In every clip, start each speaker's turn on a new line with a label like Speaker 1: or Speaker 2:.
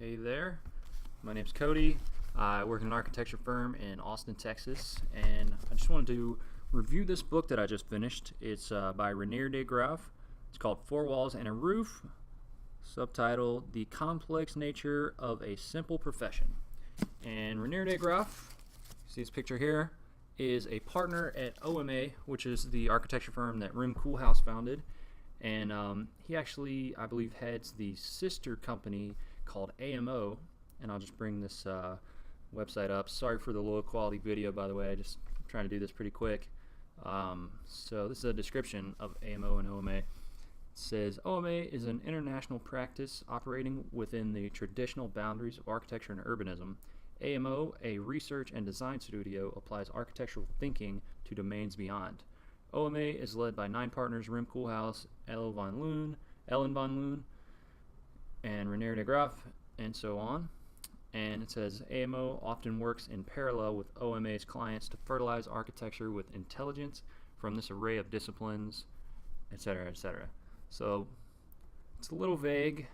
Speaker 1: Hey there, my name's Cody. I work in an architecture firm in Austin, Texas, and I just wanted to review this book that I just finished. It's by Reinier de Graaf. It's called Four Walls and a Roof, subtitle The Complex Nature of a Simple Profession. And Reinier de Graaf, see his picture here, is a partner at OMA, which is the architecture firm that Rim Koolhaas founded. And he actually, I believe, heads the sister company called AMO. And I'll just bring this website up. Sorry for the low quality video, by the way. I just trying to do this pretty quick. So this is a description of AMO and OMA. It says, OMA is an international practice operating within the traditional boundaries of architecture and urbanism. AMO, a research and design studio, applies architectural thinking to domains beyond. OMA is led by 9 partners: Rim Koolhaas, Ellen van Loon, and Reinier de Graaf, and so on. And it says AMO often works in parallel with OMA's clients to fertilize architecture with intelligence from this array of disciplines, etc., etc. So it's a little vague.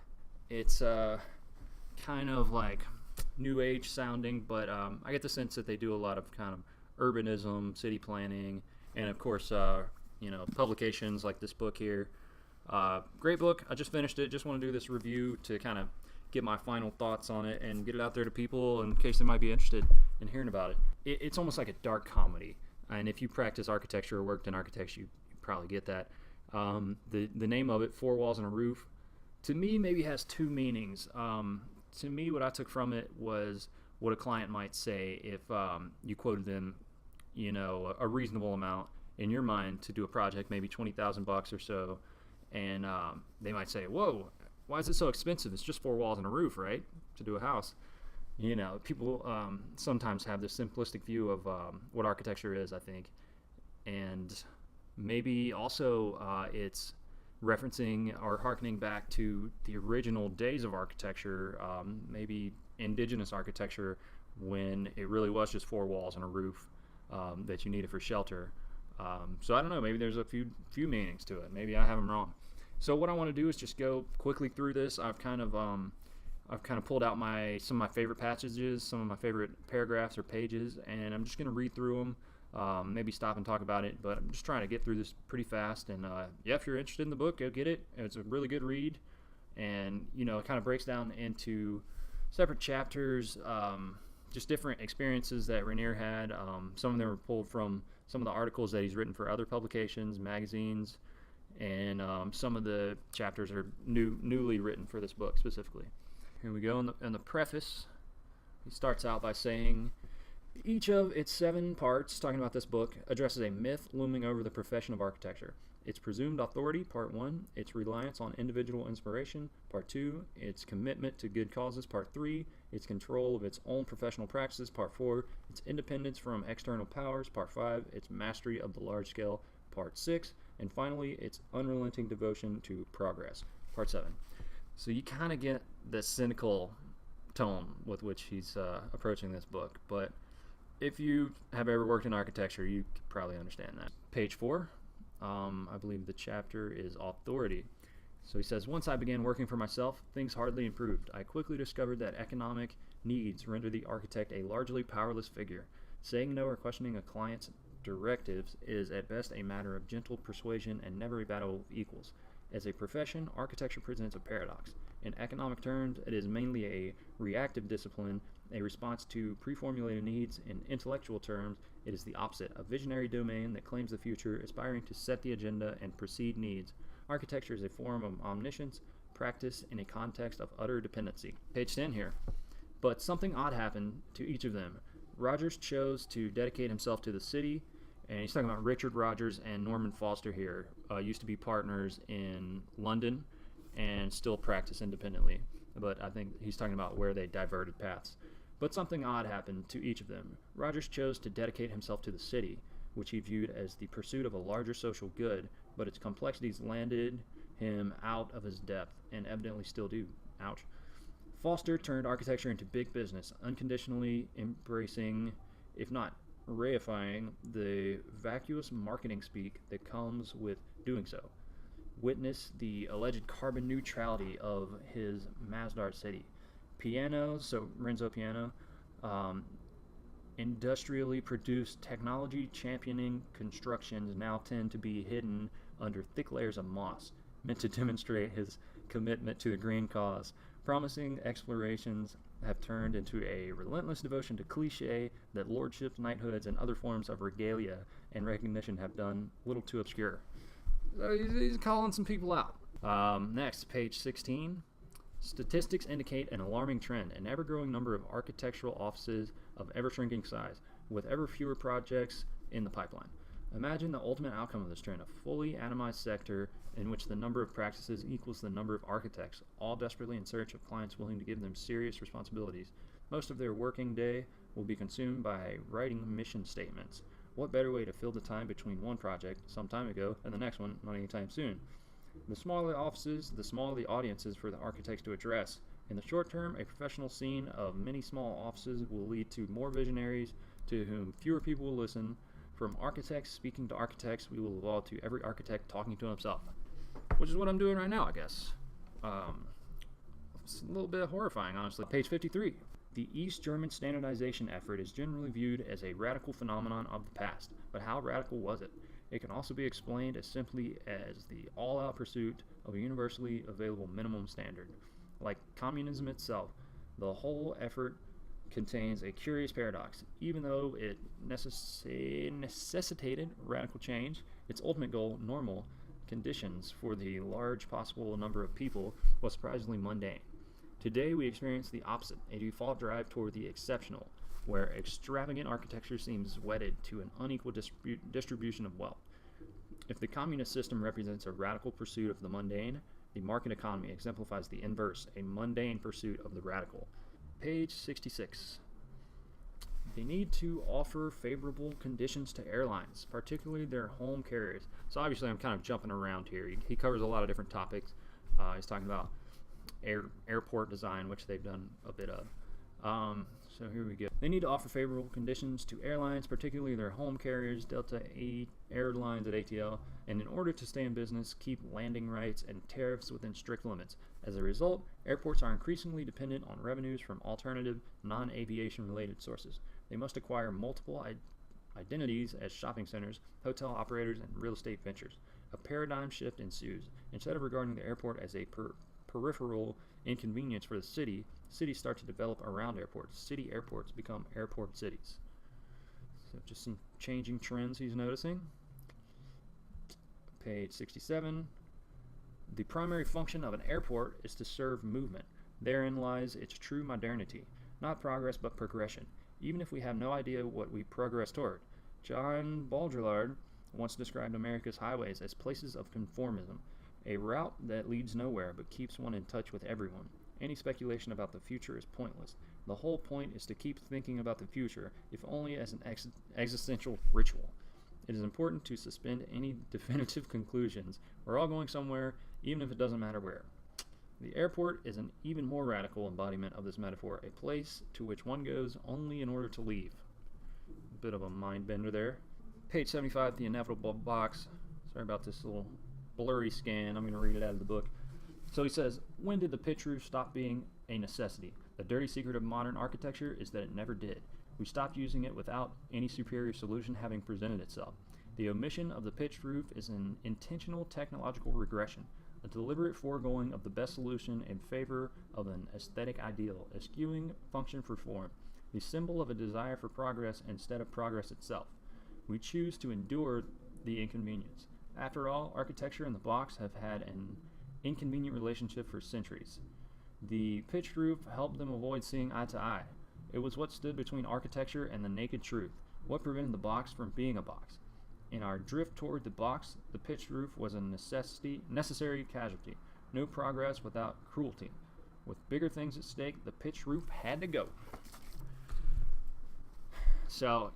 Speaker 1: It's kind of like new age sounding, but I get the sense that they do a lot of kind of urbanism, city planning, and of course, publications like this book here. Great book. I just finished it. Just want to do this review to kind of get my final thoughts on it and get it out there to people in case they might be interested in hearing about it. It's almost like a dark comedy, and if you practice architecture or worked in architecture, you probably get that. The name of it, Four Walls and a Roof, to me maybe has 2 meanings. To me, what I took from it was what a client might say if you quoted them, a reasonable amount in your mind to do a project, maybe $20,000 or so, and they might say, "Whoa, why is it so expensive? It's just 4 walls and a roof, right? To do a house." People sometimes have this simplistic view of what architecture is, I think, and maybe also it's referencing or harkening back to the original days of architecture, maybe indigenous architecture, when it really was just 4 walls and a roof that you needed for shelter. So I don't know, maybe there's a few meanings to it. Maybe I have them wrong. So what I want to do is just go quickly through this. I've kind of pulled out some of my favorite passages, some of my favorite paragraphs or pages, and I'm just going to read through them. Maybe stop and talk about it, but I'm just trying to get through this pretty fast. And if you're interested in the book, go get it. It's a really good read, and it kind of breaks down into separate chapters, just different experiences that Reinier had. Some of them were pulled from some of the articles that he's written for other publications, magazines, and some of the chapters are newly written for this book specifically. Here we go. In the preface, he starts out by saying, each of its 7 parts, talking about this book, addresses a myth looming over the profession of architecture. Its presumed authority, Part 1, its reliance on individual inspiration, Part 2, its commitment to good causes, Part 3, its control of its own professional practices, Part 4, its independence from external powers, Part 5, its mastery of the large scale, Part 6, and finally, its unrelenting devotion to progress, Part 7. So you kind of get the cynical tone with which he's approaching this book, but if you have ever worked in architecture, you could probably understand that. Page 4, I believe the chapter is Authority. So he says, once I began working for myself, things hardly improved. I quickly discovered that economic needs render the architect a largely powerless figure. Saying no or questioning a client's directives is at best a matter of gentle persuasion and never a battle of equals. As a profession, architecture presents a paradox. In economic terms, it is mainly a reactive discipline, a response to pre-formulated needs. In intellectual terms, it is the opposite, a visionary domain that claims the future, aspiring to set the agenda and precede needs. Architecture is a form of omniscience, practice in a context of utter dependency. Page 10 here. But something odd happened to each of them. Rogers chose to dedicate himself to the city, and he's talking about Richard Rogers and Norman Foster here. Used to be partners in London and still practice independently, but I think he's talking about where they diverted paths. But something odd happened to each of them. Rogers chose to dedicate himself to the city, which he viewed as the pursuit of a larger social good, but its complexities landed him out of his depth, and evidently still do. Ouch. Foster turned architecture into big business, unconditionally embracing, if not reifying, the vacuous marketing speak that comes with doing so. Witness the alleged carbon neutrality of his Masdar city. Pianos, so Renzo piano, industrially produced technology championing constructions now tend to be hidden under thick layers of moss, meant to demonstrate his commitment to the green cause. Promising explorations have turned into a relentless devotion to cliche that lordships, knighthoods, and other forms of regalia and recognition have done little to obscure. So he's calling some people out. Next, page 16. Statistics indicate an alarming trend, an ever-growing number of architectural offices of ever-shrinking size, with ever fewer projects in the pipeline. Imagine the ultimate outcome of this trend, a fully atomized sector in which the number of practices equals the number of architects, all desperately in search of clients willing to give them serious responsibilities. Most of their working day will be consumed by writing mission statements. What better way to fill the time between one project some time ago and the next one not anytime soon? The smaller the offices, the smaller the audiences for the architects to address. In the short term, a professional scene of many small offices will lead to more visionaries to whom fewer people will listen. From architects speaking to architects, we will evolve to every architect talking to himself, which is what I'm doing right now, I guess. It's a little bit horrifying, honestly. Page 53. The East German standardization effort is generally viewed as a radical phenomenon of the past, but how radical was it? It can also be explained as simply as the all-out pursuit of a universally available minimum standard. Like communism itself, the whole effort contains a curious paradox. Even though it necessitated radical change, its ultimate goal, normal conditions for the large possible number of people, was surprisingly mundane. Today we experience the opposite, a default drive toward the exceptional, where extravagant architecture seems wedded to an unequal distribution of wealth. If the communist system represents a radical pursuit of the mundane, the market economy exemplifies the inverse, a mundane pursuit of the radical. Page 66. They need to offer favorable conditions to airlines, particularly their home carriers. So obviously I'm kind of jumping around here. He covers a lot of different topics. He's talking about airport design, which they've done a bit of. So here we go. They need to offer favorable conditions to airlines, particularly their home carriers, Delta Airlines at ATL, and in order to stay in business, keep landing rights and tariffs within strict limits. As a result, airports are increasingly dependent on revenues from alternative, non-aviation related sources. They must acquire multiple identities as shopping centers, hotel operators, and real estate ventures. A paradigm shift ensues. Instead of regarding the airport as a peripheral inconvenience for the city, cities start to develop around airports. City airports become airport cities. So just some changing trends he's noticing. Page 67. The primary function of an airport is to serve movement. Therein lies its true modernity. Not progress, but progression. Even if we have no idea what we progress toward. John Baudrillard once described America's highways as places of conformism, a route that leads nowhere but keeps one in touch with everyone. Any speculation about the future is pointless. The whole point is to keep thinking about the future, if only as an existential ritual. It is important to suspend any definitive conclusions. We're all going somewhere, even if it doesn't matter where. The airport is an even more radical embodiment of this metaphor, a place to which one goes only in order to leave. A bit of a mind bender there. Page 75, the inevitable box. Sorry about this little blurry scan. I'm going to read it out of the book. So he says, when did the pitch roof stop being a necessity? The dirty secret of modern architecture is that it never did. We stopped using it without any superior solution having presented itself. The omission of the pitched roof is an intentional technological regression, a deliberate foregoing of the best solution in favor of an aesthetic ideal, eschewing function for form, the symbol of a desire for progress instead of progress itself. We choose to endure the inconvenience. After all, architecture and the box have had an inconvenient relationship for centuries. The pitched roof helped them avoid seeing eye to eye. It was what stood between architecture and the naked truth, what prevented the box from being a box. In our drift toward the box, the pitched roof was a necessary casualty. No progress without cruelty. With bigger things at stake, the pitched roof had to go. So,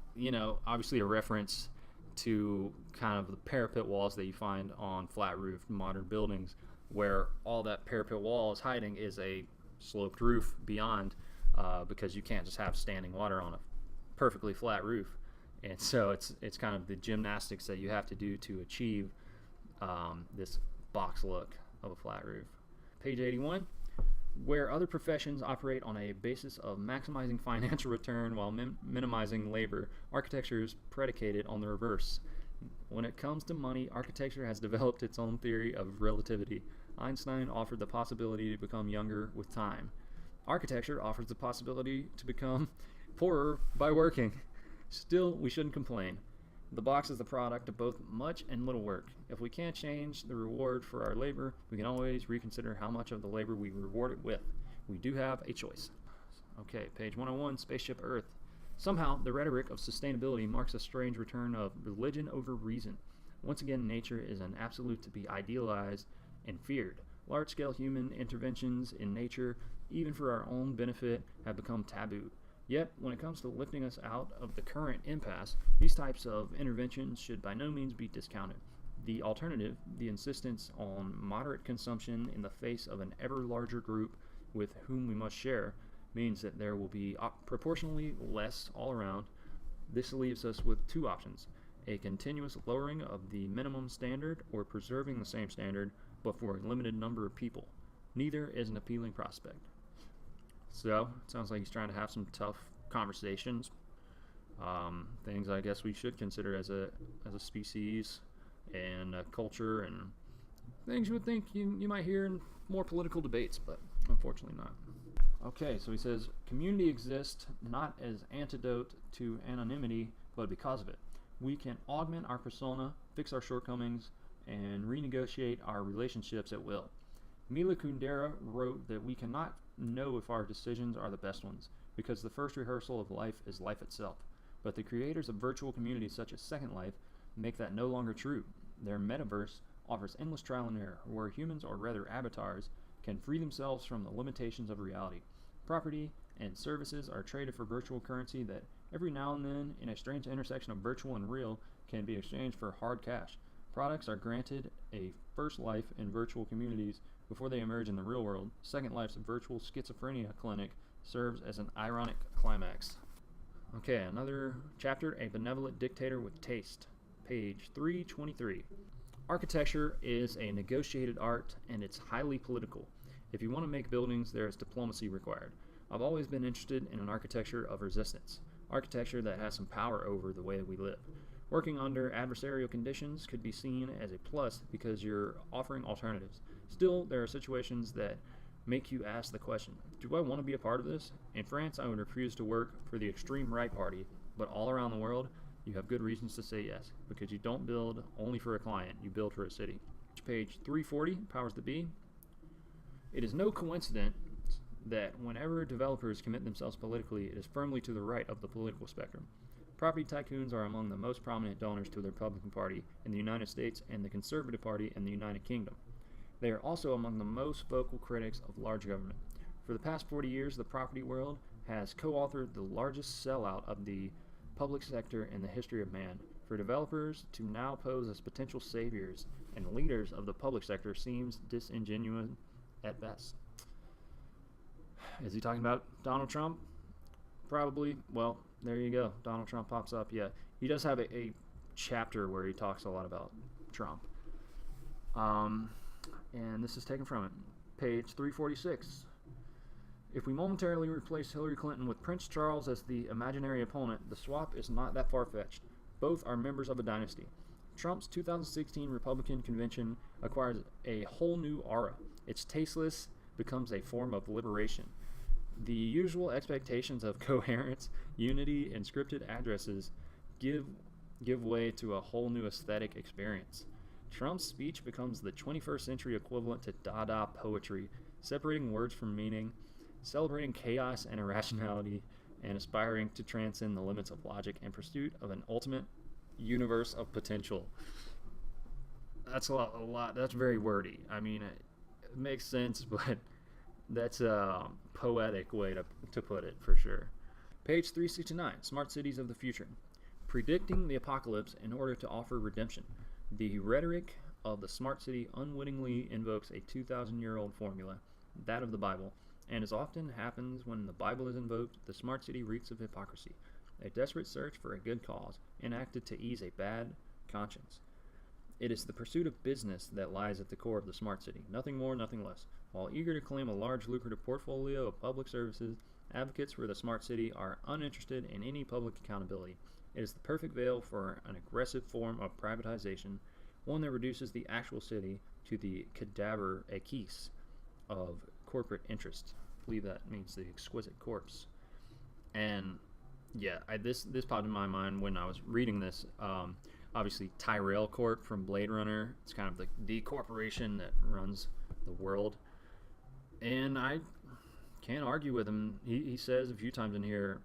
Speaker 1: obviously a reference to kind of the parapet walls that you find on flat-roofed modern buildings, where all that parapet wall is hiding is a sloped roof beyond, because you can't just have standing water on a perfectly flat roof. And so it's kind of the gymnastics that you have to do to achieve this box look of a flat roof. Page 81. Where other professions operate on a basis of maximizing financial return while minimizing labor, architecture is predicated on the reverse. When it comes to money, architecture has developed its own theory of relativity. Einstein offered the possibility to become younger with time. Architecture offers the possibility to become poorer by working. Still, we shouldn't complain. The box is the product of both much and little work. If we can't change the reward for our labor, we can always reconsider how much of the labor we reward it with. We do have a choice. Okay, page 101, Spaceship Earth. Somehow, the rhetoric of sustainability marks a strange return of religion over reason. Once again, nature is an absolute to be idealized and feared. Large-scale human interventions in nature, even for our own benefit, have become taboo. Yet, when it comes to lifting us out of the current impasse, these types of interventions should by no means be discounted. The alternative, the insistence on moderate consumption in the face of an ever larger group with whom we must share, means that there will be proportionally less all around. This leaves us with two options: a continuous lowering of the minimum standard or preserving the same standard but for a limited number of people. Neither is an appealing prospect. So, it sounds like he's trying to have some tough conversations. Things I guess we should consider as a species and a culture, and things you would think you might hear in more political debates, but unfortunately not. Okay, so he says, community exists not as antidote to anonymity, but because of it. We can augment our persona, fix our shortcomings, and renegotiate our relationships at will. Mila Kundera wrote that we cannot know if our decisions are the best ones, because the first rehearsal of life is life itself. But the creators of virtual communities such as Second Life make that no longer true. Their metaverse offers endless trial and error, where humans, or rather avatars, can free themselves from the limitations of reality. Property and services are traded for virtual currency that every now and then, in a strange intersection of virtual and real, can be exchanged for hard cash. Products are granted a first life in virtual communities before they emerge in the real world. Second Life's virtual schizophrenia clinic serves as an ironic climax. Okay, another chapter, A Benevolent Dictator with Taste, page 323. Architecture is a negotiated art, and it's highly political. If you want to make buildings, there is diplomacy required. I've always been interested in an architecture of resistance, architecture that has some power over the way that we live. Working under adversarial conditions could be seen as a plus because you're offering alternatives. Still, there are situations that make you ask the question, do I want to be a part of this? In France, I would refuse to work for the extreme right party, but all around the world, you have good reasons to say yes, because you don't build only for a client, you build for a city. Page 340, powers that be. It is no coincidence that whenever developers commit themselves politically, it is firmly to the right of the political spectrum. Property tycoons are among the most prominent donors to the Republican Party in the United States and the Conservative Party in the United Kingdom. They are also among the most vocal critics of large government. For the past 40 years, the property world has co-authored the largest sellout of the public sector in the history of man. For developers to now pose as potential saviors and leaders of the public sector seems disingenuous at best. Is he talking about Donald Trump? Probably. Well, there you go. Donald Trump pops up. Yeah, he does have a chapter where he talks a lot about Trump. And this is taken from it. Page 346. If we momentarily replace Hillary Clinton with Prince Charles as the imaginary opponent, the swap is not that far-fetched. Both are members of a dynasty. Trump's 2016 Republican convention acquires a whole new aura. Its tasteless becomes a form of liberation. The usual expectations of coherence, unity, and scripted addresses give way to a whole new aesthetic experience. Trump's speech becomes the 21st century equivalent to Dada poetry, separating words from meaning, celebrating chaos and irrationality, and aspiring to transcend the limits of logic in pursuit of an ultimate universe of potential. That's a lot. That's very wordy. I mean, it makes sense, but that's a poetic way to put it, for sure. Page 369, Smart Cities of the Future. Predicting the apocalypse in order to offer redemption. The rhetoric of the smart city unwittingly invokes a 2,000-year-old formula, that of the Bible, and as often happens when the Bible is invoked, the smart city reeks of hypocrisy, a desperate search for a good cause, enacted to ease a bad conscience. It is the pursuit of business that lies at the core of the smart city, nothing more, nothing less. While eager to claim a large lucrative portfolio of public services, advocates for the smart city are uninterested in any public accountability. It is the perfect veil for an aggressive form of privatization, one that reduces the actual city to the cadaver acquis of corporate interest. I believe that means the exquisite corpse. And yeah, this popped in my mind when I was reading this. Obviously, Tyrell Corp from Blade Runner. It's kind of the corporation that runs the world. And I can't argue with him. He says a few times in here,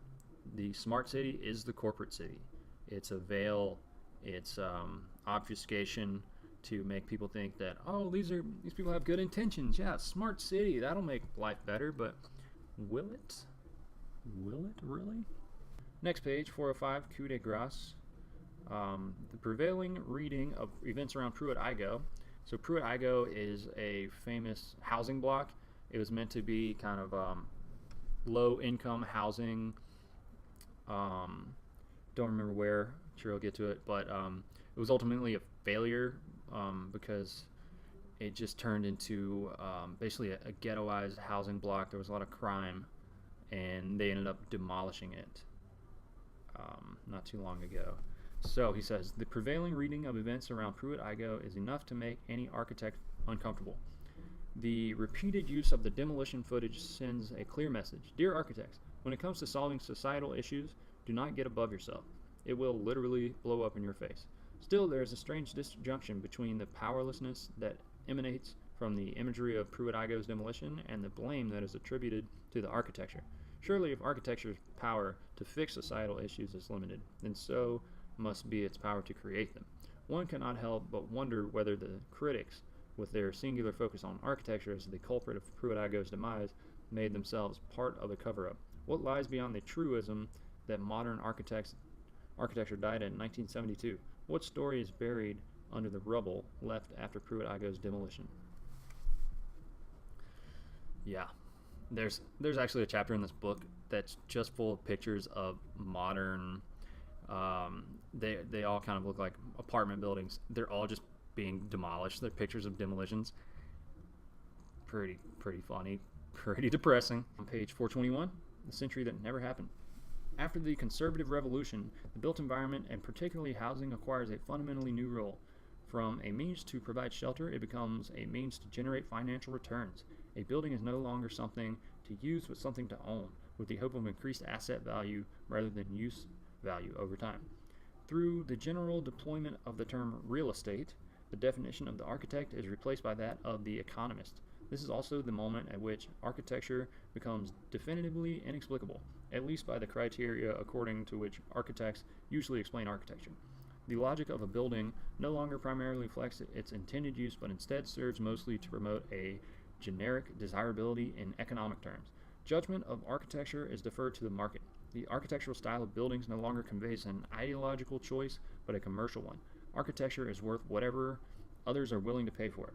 Speaker 1: the smart city is the corporate city. It's a veil. It's obfuscation to make people think that, oh, these people have good intentions. Yeah, smart city, that'll make life better. But will it? Will it really? Next page, 405, coup de grace. The prevailing reading of events around Pruitt-Igoe. So Pruitt-Igoe is a famous housing block. It was meant to be kind of low-income housing. Don't remember where. I'm sure I'll get to it. But it was ultimately a failure because it just turned into basically a ghettoized housing block. There was a lot of crime, and they ended up demolishing it not too long ago. So he says, the prevailing reading of events around Pruitt-Igoe is enough to make any architect uncomfortable. The repeated use of the demolition footage sends a clear message. Dear architects, when it comes to solving societal issues, do not get above yourself. It will literally blow up in your face. Still, there is a strange disjunction between the powerlessness that emanates from the imagery of Pruitt-Igoe's demolition and the blame that is attributed to the architecture. Surely, if architecture's power to fix societal issues is limited, then so must be its power to create them. One cannot help but wonder whether the critics, with their singular focus on architecture as the culprit of Pruitt-Igoe's demise, made themselves part of the cover-up. What lies beyond the truism that modern architecture died in 1972? What story is buried under the rubble left after Pruitt-Igoe's demolition? Yeah, there's actually a chapter in this book that's just full of pictures of modern. They all kind of look like apartment buildings. They're all just being demolished. They're pictures of demolitions. Pretty funny, pretty depressing. On page 421, the century that never happened. After the conservative revolution, the built environment, and particularly housing, acquires a fundamentally new role. From a means to provide shelter, it becomes a means to generate financial returns. A building is no longer something to use, but something to own, with the hope of increased asset value rather than use value over time. Through the general deployment of the term real estate, the definition of the architect is replaced by that of the economist. This is also the moment at which architecture becomes definitively inexplicable, at least by the criteria according to which architects usually explain architecture. The logic of a building no longer primarily reflects its intended use, but instead serves mostly to promote a generic desirability in economic terms. Judgment of architecture is deferred to the market. The architectural style of buildings no longer conveys an ideological choice, but a commercial one. Architecture is worth whatever others are willing to pay for it.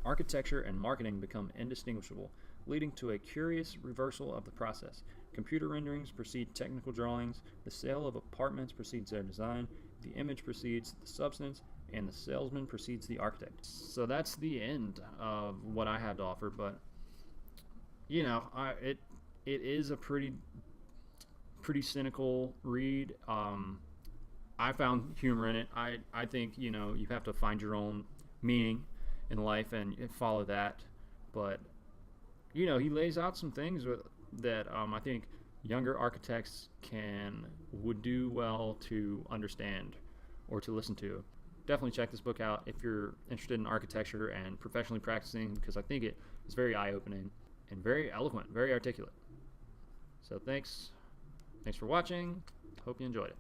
Speaker 1: Architecture and marketing become indistinguishable, leading to a curious reversal of the process. Computer renderings precede technical drawings, the sale of apartments precedes their design, the image precedes the substance, and the salesman precedes the architect. So that's the end of what I had to offer, but you know, it is a pretty cynical read. I found humor in it. I think, you know, you have to find your own meaning in life and follow that. But, you know, he lays out some things that I think younger architects would do well to understand or to listen to. Definitely check this book out if you're interested in architecture and professionally practicing, because I think it is very eye-opening and very eloquent, very articulate. So thanks for watching. Hope you enjoyed it.